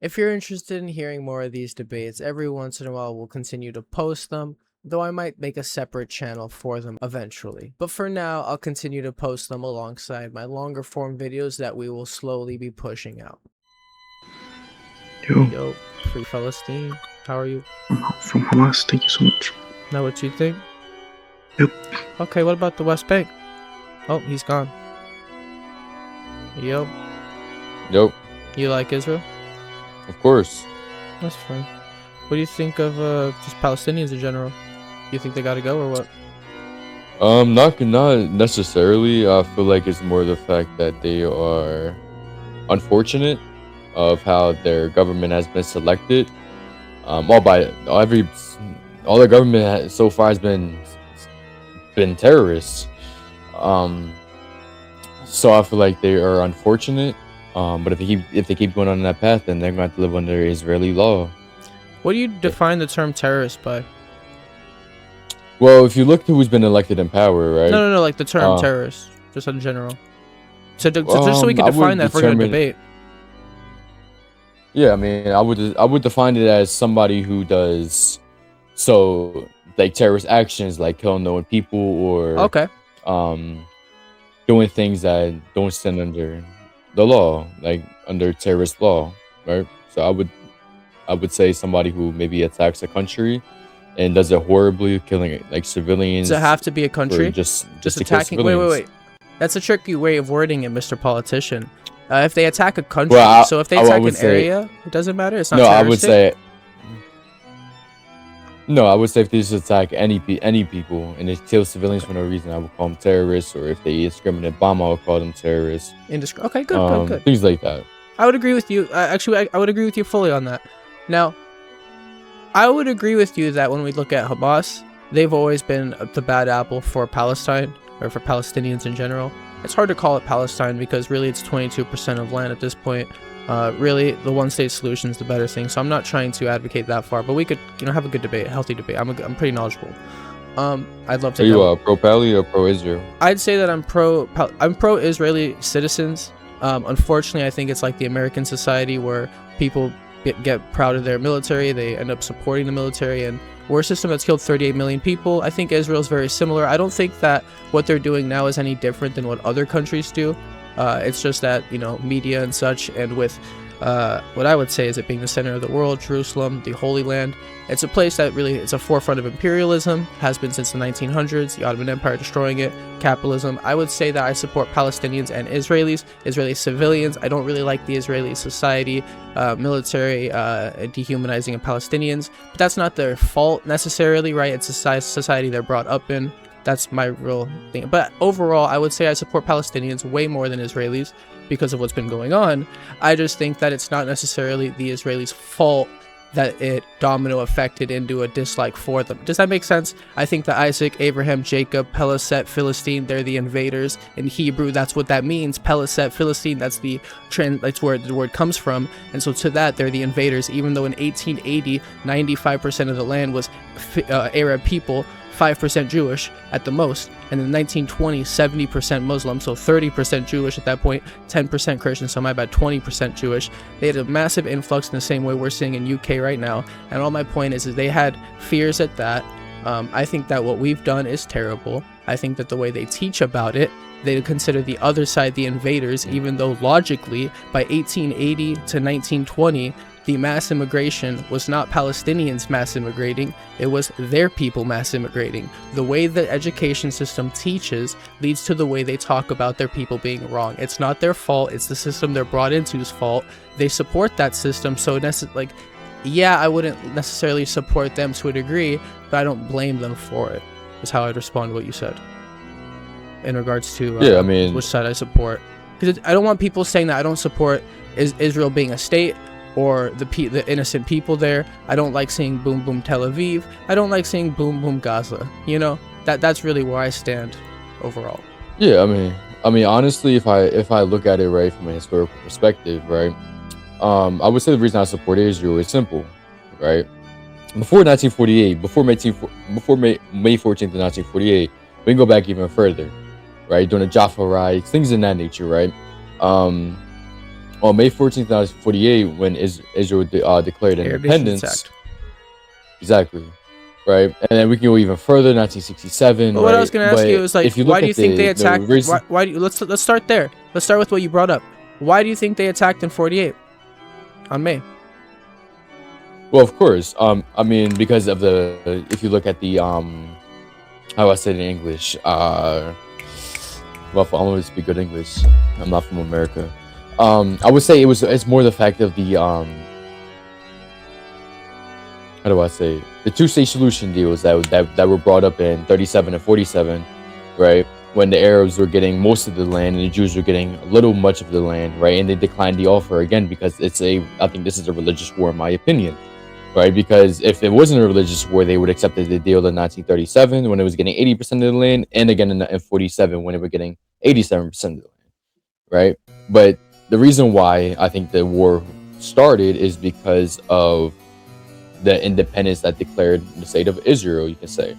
If you're interested in hearing more of these debates, every once in a while we'll continue to post them, though I might make a separate channel for them eventually. But for now, I'll continue to post them alongside my longer form videos that we will slowly be pushing out. Yo, Yo, Free Palestine, how are you? from Hamas, thank you so much. Know what you think? Yep. Okay, what about the West Bank? Oh, he's gone. Yo, Nope, you like Israel? of course. That's fine. What do you think of just Palestinians in general? You think they gotta go or what? Not necessarily. I feel like it's more the fact that they are unfortunate of how their government has been selected. All the government so far has been terrorists. So I feel like they are unfortunate. But if they keep going on that path, then they're going to have to live under Israeli law. What do you define the term terrorist by? Well, if you look to who's been elected in power, right? No, like the term terrorist, just in general. So just so we can define that if we're going to debate. Yeah, I mean, I would define it as somebody who does like terrorist actions, like killing known people or doing things that don't stand under the law, like under terrorist law, right? So I would say somebody who maybe attacks a country and does it horribly, killing like civilians. Does it have to be a country? Just attacking. Wait. That's a tricky way of wording it, Mr. Politician. If they attack a country, so if they attack an area, it doesn't matter. It's not terroristic? I would say if they just attack any people and they kill civilians for no reason, I would call them terrorists. Or if they indiscriminate bomb, I would call them terrorists. Okay, good. Things like that. I would agree with you. Actually, I would agree with you fully on that. Now, I would agree with you that when we look at Hamas, they've always been the bad apple for Palestine, or for Palestinians in general. It's hard to call it Palestine because really it's 22% of land at this point. Really, the one-state solution is the better thing. So I'm not trying to advocate that far, but we could, have a good debate, a healthy debate. I'm pretty knowledgeable. I'd love to. Are you pro-Pali or pro-Israel? I'd say that I'm pro-Israeli citizens. Unfortunately, I think it's like the American society where people get proud of their military. They end up supporting the military, and we're a system that's killed 38 million people. I think Israel's very similar. I don't think that what they're doing now is any different than what other countries do. It's just that, media and such, and with what I would say is it being the center of the world, Jerusalem, the Holy Land. It's a place that really, it's a forefront of imperialism, has been since the 1900s, the Ottoman Empire destroying it, capitalism. I would say that I support Palestinians and Israelis, Israeli civilians. I don't really like the Israeli society, military, dehumanizing of Palestinians, but that's not their fault necessarily, right? It's a society they're brought up in. That's my real thing. But overall, I would say I support Palestinians way more than Israelis because of what's been going on. I just think that it's not necessarily the Israelis' fault that it domino affected into a dislike for them. Does that make sense? I think that Isaac, Abraham, Jacob, Peleset, Philistine, they're the invaders. In Hebrew, that's what that means. Peleset, Philistine, that's where the word comes from. And so to that, they're the invaders. Even though in 1880, 95% of the land was Arab people, 5% Jewish at the most, and in 1920, 70% Muslim, so 30% Jewish at that point, 10% Christian, so my bad, 20% Jewish. They had a massive influx in the same way we're seeing in UK right now, and all my point is they had fears at that. I think that what we've done is terrible. I think that the way they teach about it, they consider the other side the invaders, even though logically, by 1880 to 1920, the mass immigration was not Palestinians mass immigrating, it was their people mass immigrating. The way the education system teaches leads to the way they talk about their people being wrong. It's not their fault, it's the system they're brought into's fault. They support that system, so I wouldn't necessarily support them to a degree, but I don't blame them for it, is how I'd respond to what you said. In regards to which side I support. Because I don't want people saying that I don't support Israel being a state, or the innocent people there. I don't like seeing boom boom Tel Aviv. I don't like seeing boom boom Gaza. That's really where I stand overall. Yeah, I mean honestly, if I look at it right from a historical perspective, right, I would say the reason I support Israel is simple, right? Before 1948, before May 14th of 1948, we can go back even further, right? During the Jaffa riots, things in that nature, right? on May 14th, 1948, when Israel declared Arab nations independence. attacked. Exactly. Right, and then we can go even further, 1967. But what right? I was going to ask you is like, if you why look do you at think they the attacked? reason, Why do you, let's start there. Let's start with what you brought up. Why do you think they attacked in 48 on May? well, of course, I mean, because of the, if you look at the how I said it in English, well, I don't speak good English. I'm not from America. I would say it's more the fact of the how do I say it? The two-state solution deals that were brought up in 37 and 47, right? When the Arabs were getting most of the land and the Jews were getting a little much of the land, right? And they declined the offer again because I think this is a religious war in my opinion, right? Because if it wasn't a religious war, they would have accepted the deal in 1937 when it was getting 80% of the land, and again in 47 when they were getting 87% of the land, right? But the reason why I think the war started is because of the independence that declared the state of Israel, you can say,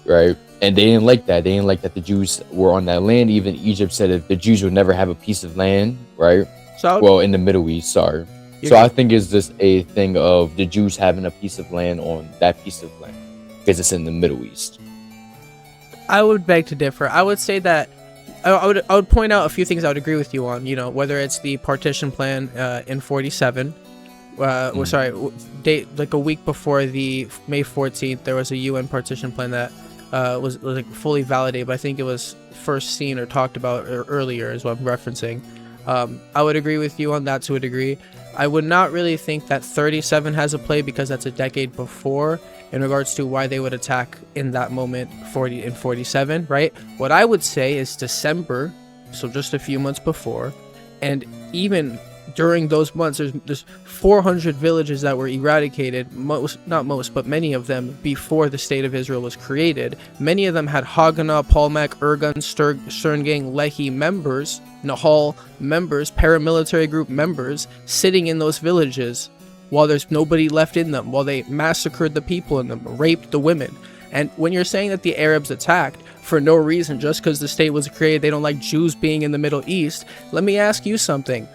right? And they didn't like that. They didn't like that the Jews were on that land. Even Egypt said that the Jews would never have a piece of land, right? So well, in the Middle East, sorry. So I think it's just a thing of the Jews having a piece of land on that piece of land because it's in the Middle East. I would beg to differ. I would say that I would point out a few things I would agree with you on. You know, whether it's the partition plan in 47. Date like a week before the May 14th, there was a UN partition plan that was like fully validated, but I think it was first seen or talked about earlier is what I'm referencing. I would agree with you on that to a degree. I would not really think that 37 has a play because that's a decade before in regards to why they would attack in that moment 40 and 47, right? What I would say is December, so just a few months before, and even during those months, there's 400 villages that were eradicated, not most, but many of them before the state of Israel was created. Many of them had Haganah, Palmach, Ergun, Sterngang, Lehi members, Nahal members, paramilitary group members sitting in those villages while there's nobody left in them, while they massacred the people in them, raped the women. And when you're saying that the Arabs attacked for no reason, just because the state was created, they don't like Jews being in the Middle East, let me ask you something.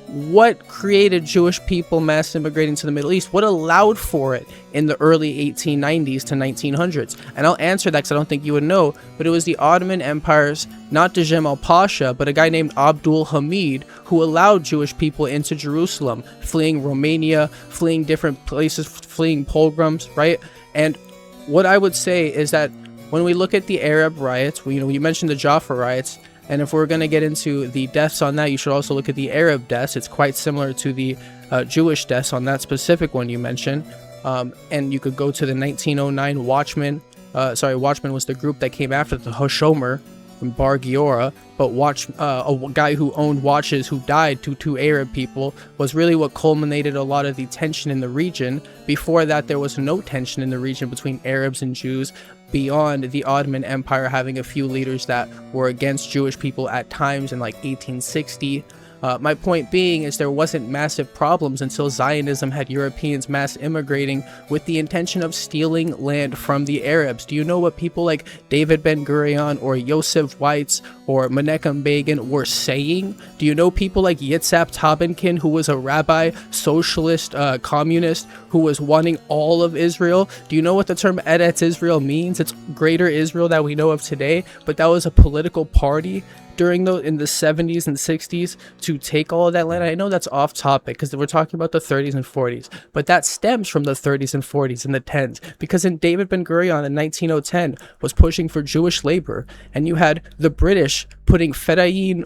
What created Jewish people mass immigrating to the Middle East? What allowed for it in the early 1890s to 1900s? And I'll answer that because I don't think you would know, but it was the Ottoman Empire's, not Djemal Pasha, but a guy named Abdul Hamid, who allowed Jewish people into Jerusalem, fleeing Romania, fleeing different places, fleeing pogroms, right? And what I would say is that when we look at the Arab riots, you mentioned the Jaffa riots, and if we're going to get into the deaths on that, you should also look at the Arab deaths. It's quite similar to the Jewish deaths on that specific one you mentioned. And you could go to the 1909 Watchmen. Watchmen was the group that came after the Hashomer from Bar Giora. But a guy who owned watches who died to two Arab people was really what culminated a lot of the tension in the region. Before that, there was no tension in the region between Arabs and Jews, beyond the Ottoman Empire having a few leaders that were against Jewish people at times in like 1860. My point being is there wasn't massive problems until Zionism had Europeans mass immigrating with the intention of stealing land from the Arabs. Do you know what people like David Ben-Gurion or Yosef Weitz or Menachem Begin were saying? Do you know people like Yitzhak Tabenkin, who was a rabbi, socialist, communist, who was wanting all of Israel? Do you know what the term Eretz Israel means? It's Greater Israel that we know of today, but that was a political party in the 70s and 60s to take all of that land. I know that's off topic because we're talking about the 30s and 40s, but that stems from the 30s and 40s and the 10s, because in David Ben-Gurion in 1910 was pushing for Jewish labor, and you had the British putting Fedayeen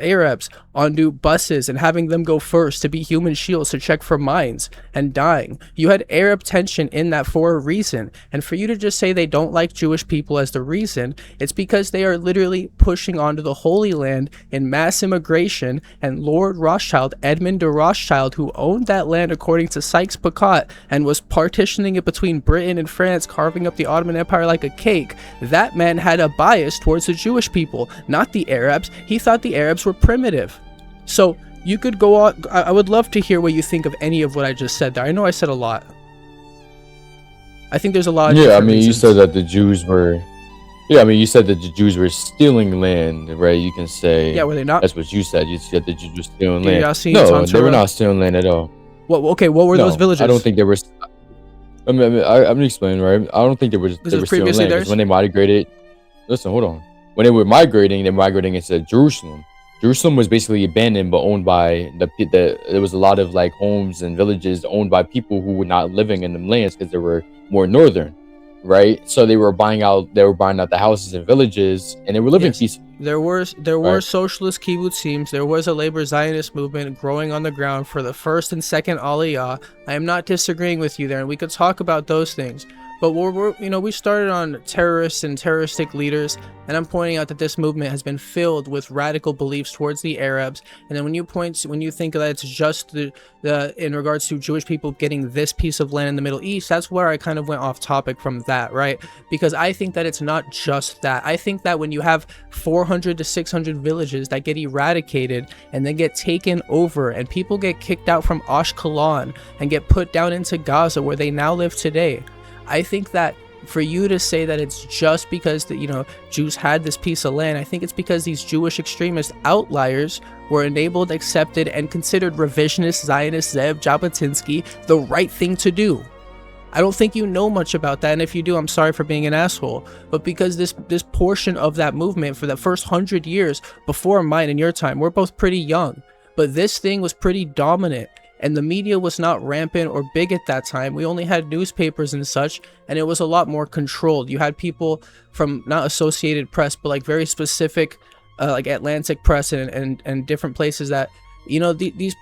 Arabs onto buses and having them go first to be human shields to check for mines and dying. You had Arab tension in that for a reason, and for you to just say they don't like Jewish people as the reason, it's because they are literally pushing onto the Holy Land in mass immigration, and Lord Rothschild, Edmund de Rothschild, who owned that land according to Sykes-Picot and was partitioning it between Britain and France, carving up the Ottoman Empire like a cake, that man had a bias towards the Jewish people, not the Arabs. He thought the Arabs were primitive. So you could go on. I would love to hear what you think of any of what I just said there. I know I said a lot. I think there's a lot of I mean, reasons. You said that the Jews were Yeah, I mean, you said that the Jews were stealing land, right? You can say Yeah, were they not? that's what you said. You said the Jews were stealing Do land. y'all see No, they were Tantura? not stealing land at all. Okay, what were those No, I don't villages? think they were. I'm explaining, right? I don't think This they was were stealing previously land because theirs? when they migrated, listen, hold on. When they're migrating into Jerusalem. Jerusalem was basically abandoned but owned by there was a lot of like homes and villages owned by people who were not living in them lands because they were more northern, right? So they were buying out the houses and villages, and they were living Yes. peacefully. There were Right. socialist kibbutzim. There was a labor Zionist movement growing on the ground for the first and second Aliyah. I am not disagreeing with you there, and we could talk about those things. But we started on terrorists and terroristic leaders, and I'm pointing out that this movement has been filled with radical beliefs towards the Arabs. And then when you think that it's just the in regards to Jewish people getting this piece of land in the Middle East, that's where I kind of went off topic from that, right? Because I think that it's not just that. I think that when you have 400 to 600 villages that get eradicated and then get taken over, and people get kicked out from Ashkelon and get put down into Gaza where they now live today, I think that for you to say that it's just because Jews had this piece of land, I think it's because these Jewish extremist outliers were enabled, accepted, and considered revisionist Zionist Zev Jabotinsky the right thing to do. I don't think you know much about that, and if you do, I'm sorry for being an asshole. But because this portion of that movement for the first 100 years before mine and your time, we're both pretty young, but this thing was pretty dominant. And the media was not rampant or big at that time. We only had newspapers and such, and it was a lot more controlled. You had people from not Associated Press, but like very specific, like Atlantic Press and different places that, these,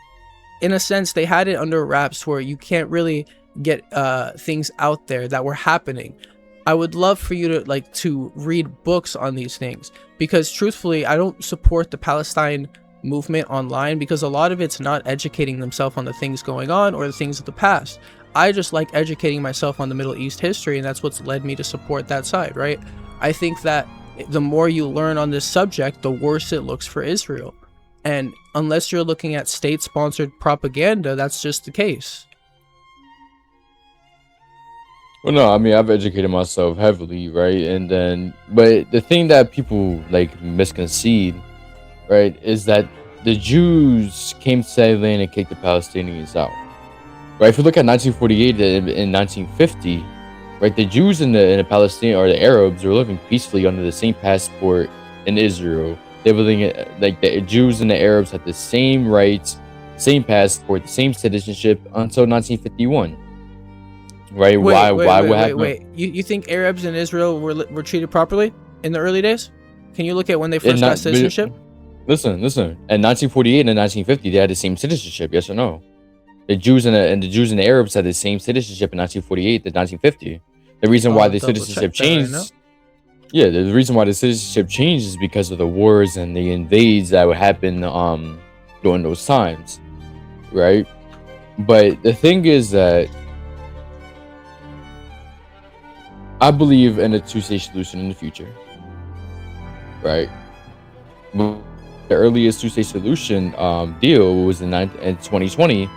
in a sense, they had it under wraps where you can't really get things out there that were happening. I would love for you to read books on these things, because truthfully, I don't support the Palestine movement online because a lot of it's not educating themselves on the things going on or the things of the past. I just like educating myself on the Middle East history, and that's what's led me to support that side, right? I think that the more you learn on this subject, the worse it looks for Israel. And unless you're looking at state-sponsored propaganda, that's just the case. Well, no, I mean, I've educated myself heavily, right? But the thing that people like misconceive, right, is that the Jews came to that land and kicked the Palestinians out. Right? If you look at 1948 and 1950, right, the Jews and the Palestinians or the Arabs were living peacefully under the same passport in Israel. They were living like the Jews and the Arabs had the same rights, same passport, the same citizenship until 1951. Right? What happened? You think Arabs in Israel were treated properly in the early days? Can you look at when they first got citizenship? Listen. In 1948 and 1950, they had the same citizenship. Yes or no? The Jews and the Arabs had the same citizenship in 1948 to 1950. The reason why the citizenship changed, the reason why the citizenship changed is because of the wars and the invades that would happen during those times, right? But the thing is that I believe in a two-state solution in the future, right? The earliest two-state solution deal was in 2020,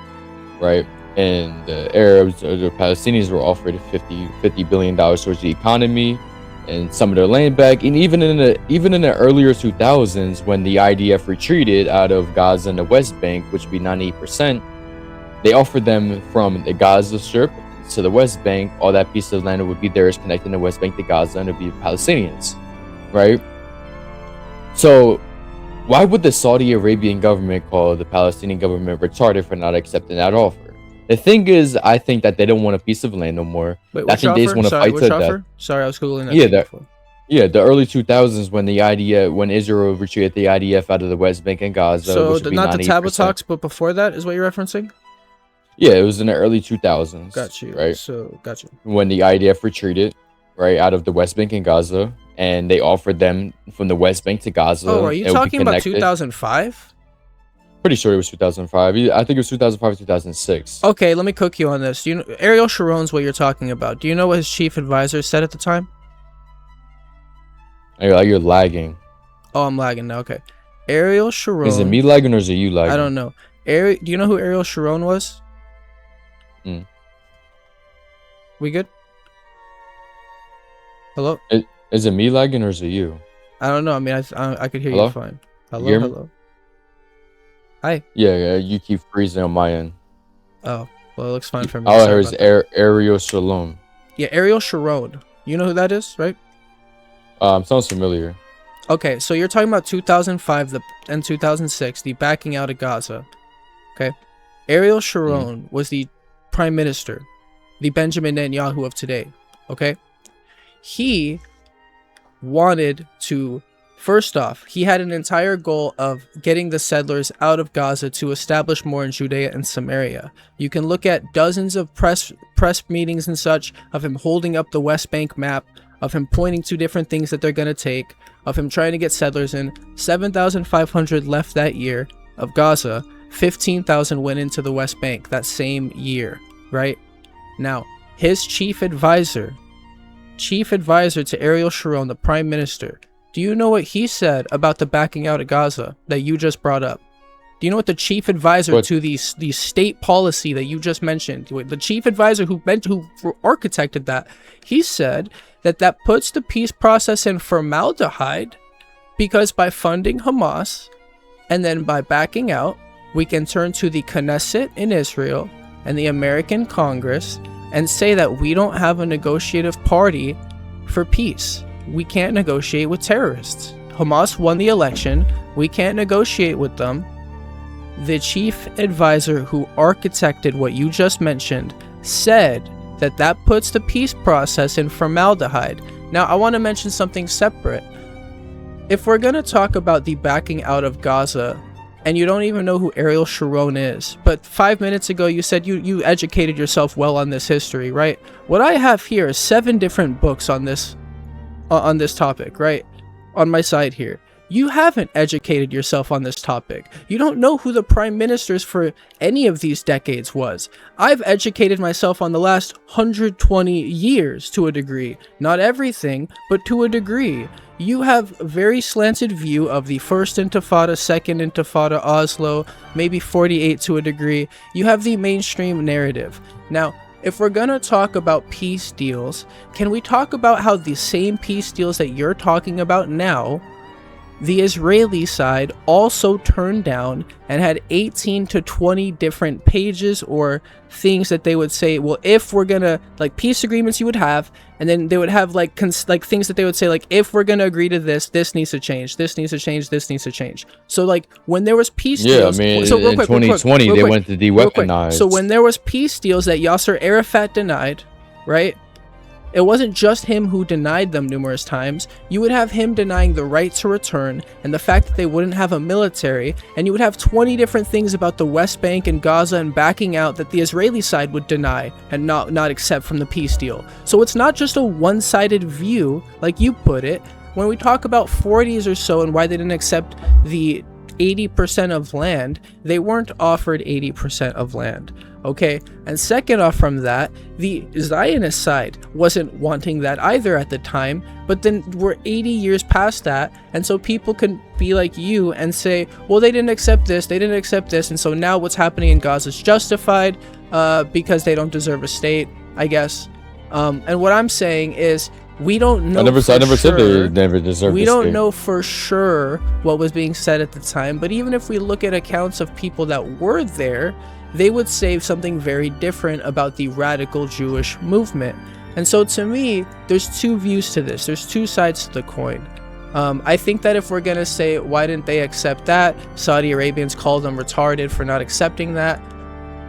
right? And the Arabs or the Palestinians were offered $50 billion towards the economy and some of their land back. And even in the earlier 2000s, when the IDF retreated out of Gaza and the West Bank, which would be 98%, they offered them from the Gaza Strip to the West Bank. All that piece of land would be theirs, connecting the West Bank to Gaza, and it would be Palestinians, right? So why would the Saudi Arabian government call the Palestinian government retarded for not accepting that offer? The thing is, I think that they don't want a piece of land no more. Wait, I think they just want to fight to death. Sorry, I was googling that. The early 2000s when Israel retreated the IDF out of the West Bank and Gaza. So not the Tablet talks, but before that is what you're referencing? Yeah, it was in the early 2000s. Got you. Right. So got you. When the IDF retreated, right, out of the West Bank and Gaza, and they offered them from the West Bank to Gaza. Oh, are you talking about 2005? Pretty sure it was 2005. I think it was 2005 or 2006. Okay, let me cook you on this. Do you know Ariel Sharon's what you're talking about? Do you know what his chief advisor said at the time? You're lagging. Oh, I'm lagging now. Okay. Ariel Sharon. Is it me lagging or is it you lagging? I don't know. Do you know who Ariel Sharon was? We good? Hello? Is it me lagging or is it you? I don't know. I mean, I could hear Hello? you fine. You Hello, hear me? hello. Hi. Yeah, you keep freezing on my end. Oh, well, it looks fine for me. All I Sorry heard is about that. Ariel Shalom. Yeah, Ariel Sharon. You know who that is, right? Sounds familiar. Okay, so you're talking about 2005 and 2006, the backing out of Gaza. Okay, Ariel Sharon was the prime minister, the Benjamin Netanyahu of today. Okay, he wanted to, first off, he had an entire goal of getting the settlers out of Gaza to establish more in Judea and Samaria. You can look at dozens of press meetings and such of him holding up the West Bank map, of him pointing to different things that they're going to take, of him trying to get settlers in. 7,500 left that year of Gaza. 15,000 went into the West Bank that same year, right? Now, his chief advisor to Ariel Sharon, the prime minister, do you know what he said about the backing out of Gaza that you just brought up? Do you know what the chief advisor to the state policy that you just mentioned, the chief advisor who architected that, he said that puts the peace process in formaldehyde, because by funding Hamas and then by backing out, we can turn to the Knesset in Israel and the American Congress and say that we don't have a negotiative party for peace. We can't negotiate with terrorists. Hamas won the election. We can't negotiate with them. The chief advisor who architected what you just mentioned said that puts the peace process in formaldehyde. Now, I want to mention something separate. If we're going to talk about the backing out of Gaza, and you don't even know who Ariel Sharon is, but 5 minutes ago you said you educated yourself well on this history, right? What I have here is 7 different books on this topic, right? On my side here. You haven't educated yourself on this topic. You don't know who the prime ministers for any of these decades was. I've educated myself on the last 120 years to a degree. Not everything, but to a degree. You have a very slanted view of the First Intifada, Second Intifada, Oslo, maybe 48 to a degree. You have the mainstream narrative. Now, if we're gonna talk about peace deals, can we talk about how the same peace deals that you're talking about now, the Israeli side also turned down and had 18 to 20 different pages or things that they would say, well, if we're gonna, like, peace agreements you would have, and then they would have like things that they would say, like, if we're gonna agree to this needs to change, this needs to change, this needs to change. So, like, when there was peace deals, I mean, so in 2020 they went to de-weaponize. So when there was peace deals that Yasser Arafat denied, right? It wasn't just him who denied them numerous times. You would have him denying the right to return and the fact that they wouldn't have a military, and you would have 20 different things about the West Bank and Gaza and backing out that the Israeli side would deny and not accept from the peace deal. So it's not just a one-sided view, like you put it. When we talk about 40s or so and why they didn't accept the 80% of land, they weren't offered 80% of land. Okay, and second off from that, the Zionist side wasn't wanting that either at the time, but then we're 80 years past that, and so people can be like you and say, well, they didn't accept this, and so now what's happening in Gaza is justified because they don't deserve a state, I guess. And what I'm saying is, we don't know. I never said they never deserved. We don't know for sure what was being said at the time, but even if we look at accounts of people that were there, they would say something very different about the radical Jewish movement. And so to me, there's two views to this. There's two sides to the coin. I think that if we're going to say, why didn't they accept that? Saudi Arabians called them retarded for not accepting that.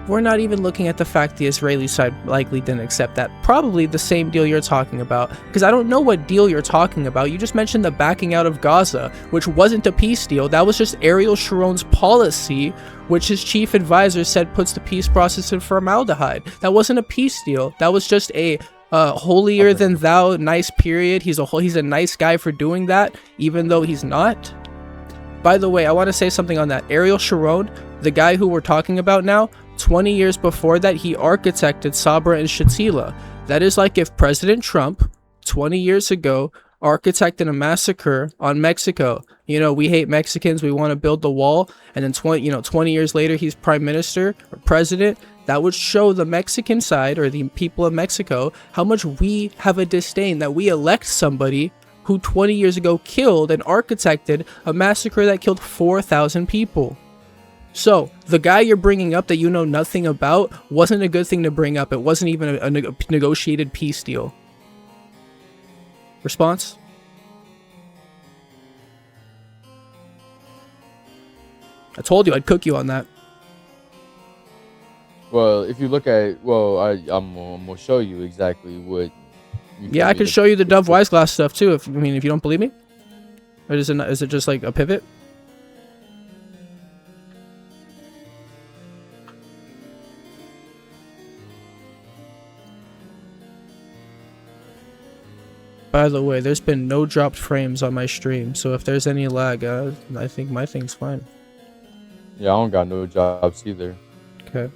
We're not even looking at the fact the Israeli side likely didn't accept that. Probably the same deal you're talking about, because I don't know what deal you're talking about. You just mentioned the backing out of Gaza, which wasn't a peace deal. That was just Ariel Sharon's policy, which his chief advisor said puts the peace process in formaldehyde. That wasn't a peace deal. That was just a holier than thou nice period. He's a nice guy for doing that, even though he's not. By the way, I want to say something on that. Ariel Sharon, the guy who we're talking about now, 20 years before that, he architected Sabra and Shatila. That is like if President Trump, 20 years ago, architected a massacre on Mexico. You know, we hate Mexicans, we want to build the wall, and then 20 years later, he's prime minister or president. That would show the Mexican side, or the people of Mexico, how much we have a disdain, that we elect somebody who 20 years ago killed and architected a massacre that killed 4,000 people. So, the guy you're bringing up that you know nothing about wasn't a good thing to bring up. It wasn't even a negotiated peace deal. Response? I told you I'd cook you on that. Well, if you look at, I'm gonna show you exactly what. Yeah, I could show you the Dove Wiseglass stuff too. If you don't believe me, or is it just like a pivot? By the way, there's been no dropped frames on my stream, so if there's any lag, I think my thing's fine. Yeah, I don't got no jobs either. Okay.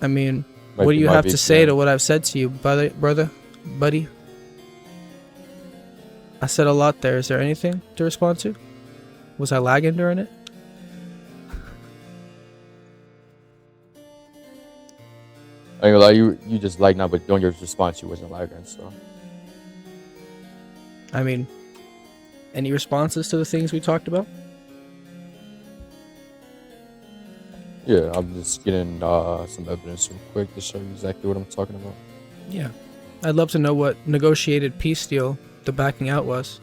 I mean, what do you have to say to what I've said to you, buddy? I said a lot there. Is there anything to respond to? Was I lagging during it? I ain't gonna lie, you just like now, but during your response, you wasn't lagging, so. I mean, any responses to the things we talked about? Yeah, I'm just getting some evidence real quick to show you exactly what I'm talking about. Yeah. I'd love to know what negotiated peace deal the backing out was.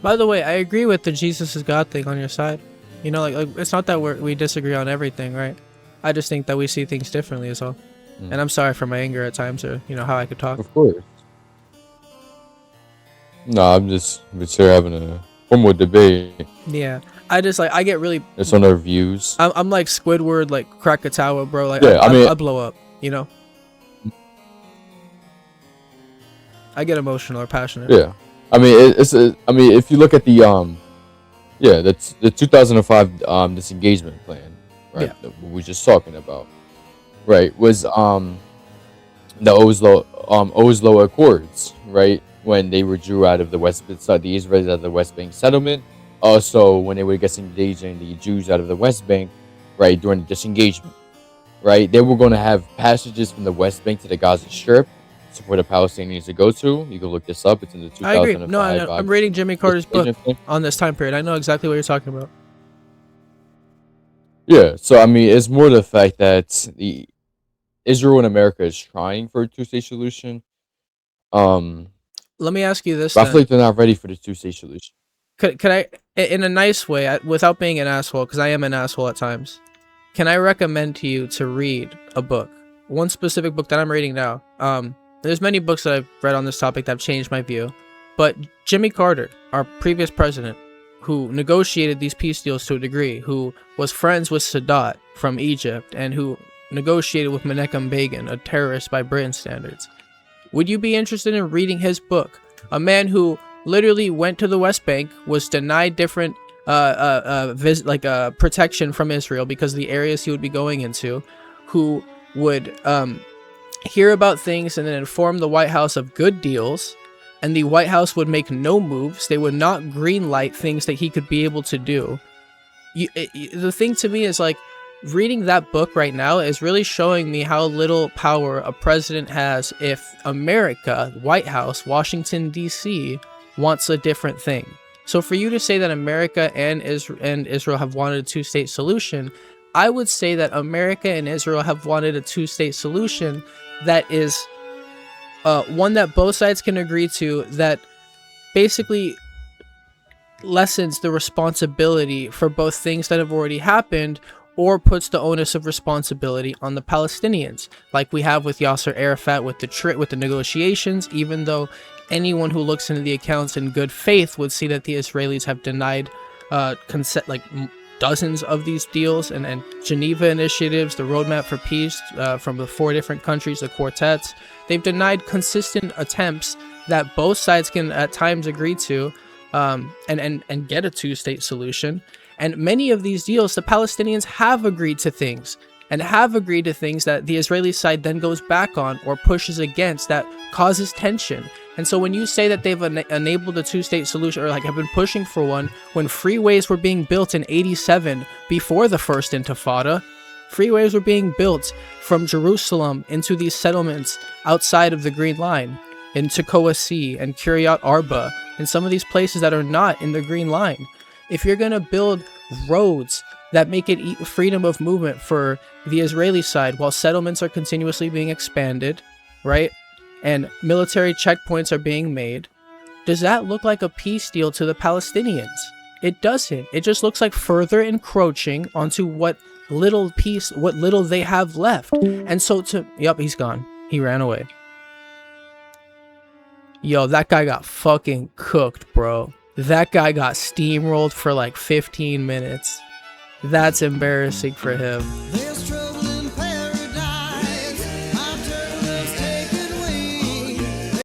By the way, I agree with the Jesus is God thing on your side. You know, like it's not that we disagree on everything, right? I just think that we see things differently is all. And I'm sorry for my anger at times, or how I could talk. Of course. No, I'm just here having a formal debate. Yeah, I get really. It's on our views. I'm like Squidward, like Krakatoa, bro. Like yeah, I blow up, I get emotional or passionate. Yeah, I mean if you look at that's the 2005 disengagement plan, right? Yeah. That we were just talking about, right? Was the Oslo Accords, right? When they withdrew out of the the Israelis out of the West Bank settlement. Also, when they were disengaging the Jews out of the West Bank, right, during the disengagement, right? They were going to have passages from the West Bank to the Gaza Strip for the Palestinians to go to. You can look this up. It's in the 2005. I agree. No, I'm reading Jimmy Carter's book on this time period. I know exactly what you're talking about. Yeah, so I mean, it's more the fact that Israel and America is trying for a two-state solution. Let me ask you this. I feel like they're not ready for the two-state solution. Could I, in a nice way, without being an asshole, because I am an asshole at times, can I recommend to you to read a book? One specific book that I'm reading now. There's many books that I've read on this topic that have changed my view, but Jimmy Carter, our previous president, who negotiated these peace deals to a degree, who was friends with Sadat from Egypt, and who negotiated with Menachem Begin, a terrorist by Britain standards. Would you be interested in reading his book? A man who literally went to the West Bank, was denied different protection from Israel because of the areas he would be going into, who would hear about things and then inform the White House of good deals, and the White House would make no moves. They would not greenlight things that he could be able to do. The thing to me is, like, reading that book right now is really showing me how little power a president has if America, White House, Washington, D.C., wants a different thing. So for you to say that America and Israel have wanted a two-state solution, I would say that America and Israel have wanted a two-state solution that is one that both sides can agree to, that basically lessens the responsibility for both things that have already happened, or puts the onus of responsibility on the Palestinians, like we have with Yasser Arafat with the negotiations, even though anyone who looks into the accounts in good faith would see that the Israelis have denied consent, like dozens of these deals, and Geneva initiatives, the roadmap for peace from the 4 different countries, the quartets. They've denied consistent attempts that both sides can at times agree to and get a two-state solution. And many of these deals, the Palestinians have agreed to things. and have agreed to things that the Israeli side then goes back on or pushes against, that causes tension. And so when you say that they've enabled a two-state solution, or like have been pushing for one, when freeways were being built in 87 before the first Intifada, freeways were being built from Jerusalem into these settlements outside of the Green Line, in Tekoa Sea and Kiryat Arba, and some of these places that are not in the Green Line. If you're going to build roads that make it freedom of movement for the Israeli side while settlements are continuously being expanded, right? And military checkpoints are being made, does that look like a peace deal to the Palestinians? It doesn't. It just looks like further encroaching onto what little they have left. And so yep, he's gone. He ran away. Yo, that guy got fucking cooked, bro. That guy got steamrolled for like 15 minutes. That's embarrassing for him.